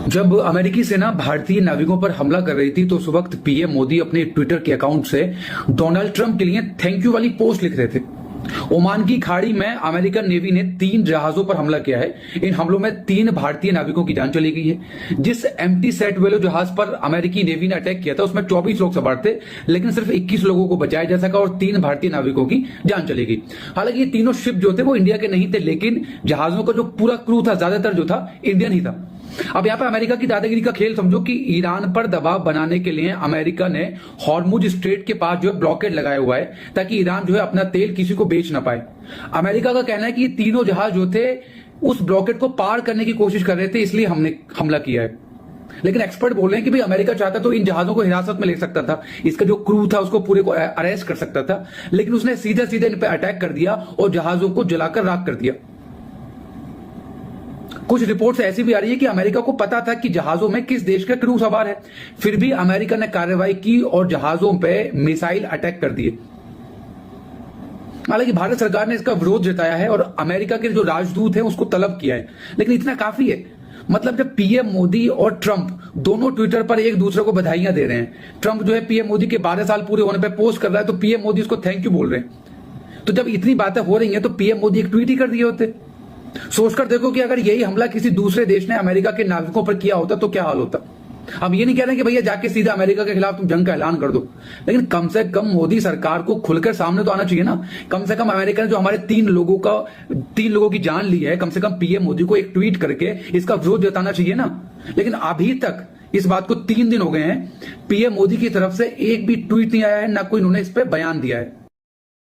जब अमेरिकी सेना भारतीय नाविकों पर हमला कर रही थी तो उस वक्त पीएम मोदी अपने ट्विटर के अकाउंट से डोनाल्ड ट्रंप के लिए थैंक यू वाली पोस्ट लिख रहे थे। ओमान की खाड़ी में अमेरिकन नेवी ने 3 जहाजों पर हमला किया है। इन हमलों में 3 भारतीय नाविकों की जान चली गई है। जिस एम्प्टी सेट वेलो जहाज पर अमेरिकी नेवी ने अटैक किया था उसमें 24 लोग सवार थे, लेकिन सिर्फ 21 लोगों को बचाया जा सका और 3 भारतीय नाविकों की जान चली गई। हालांकि ये तीनों शिप जो थे वो इंडिया के नहीं थे, लेकिन जहाजों का जो पूरा क्रू था ज्यादातर जो था इंडियन ही था। अब यहां पर अमेरिका की दादागिरी का खेल समझो कि ईरान पर दबाव बनाने के लिए अमेरिका ने हॉर्मुज स्ट्रेट के पास जो है ब्लॉकेड लगाया हुआ है ताकि ईरान जो है अपना तेल किसी को बेच ना पाए। अमेरिका का कहना है कि तीनों जहाज जो थे उस ब्लॉकेड को पार करने की कोशिश कर रहे थे, इसलिए हमने हमला किया है। लेकिन एक्सपर्ट बोल रहे हैं कि भाई अमेरिका चाहता तो इन जहाजों को हिरासत में ले सकता था, इसका जो क्रू था उसको पूरे को अरेस्ट कर सकता था, लेकिन उसने सीधे सीधे इन पर अटैक कर दिया और जहाजों को जलाकर राख कर दिया। कुछ रिपोर्ट्स ऐसी भी आ रही है कि अमेरिका को पता था कि जहाजों में किस देश का क्रू सवार है, फिर भी अमेरिका ने कार्रवाई की और जहाजों पे मिसाइल अटैक कर दिए। हालांकि भारत सरकार ने इसका विरोध जताया है और अमेरिका के जो राजदूत हैं उसको तलब किया है, लेकिन इतना काफी है। मतलब जब पीएम मोदी और ट्रंप दोनों ट्विटर पर एक दूसरे को बधाइयां दे रहे हैं, ट्रंप जो है पीएम मोदी के 12 साल पूरे होने पर पोस्ट कर रहा है तो पीएम मोदी उसको थैंक यू बोल रहे हैं। तो जब इतनी बातें हो रही हैं तो पीएम मोदी एक ट्वीट ही कर दिए होते। सोचकर देखो कि अगर यही हमला किसी दूसरे देश ने अमेरिका के नागरिकों पर किया होता तो क्या हाल होता। हम ये नहीं कह रहे कि भैया जाके सीधा अमेरिका के खिलाफ तुम जंग का ऐलान कर दो, लेकिन कम से कम मोदी सरकार को खुलकर सामने तो आना चाहिए ना। कम से कम अमेरिका ने जो हमारे 3 लोगों की जान ली है, कम से कम पीएम मोदी को एक ट्वीट करके इसका विरोध जताना चाहिए ना। लेकिन अभी तक इस बात को 3 दिन हो गए हैं, पीएम मोदी की तरफ से एक भी ट्वीट नहीं आया है, ना कोई उन्होंने इस पर बयान दिया है।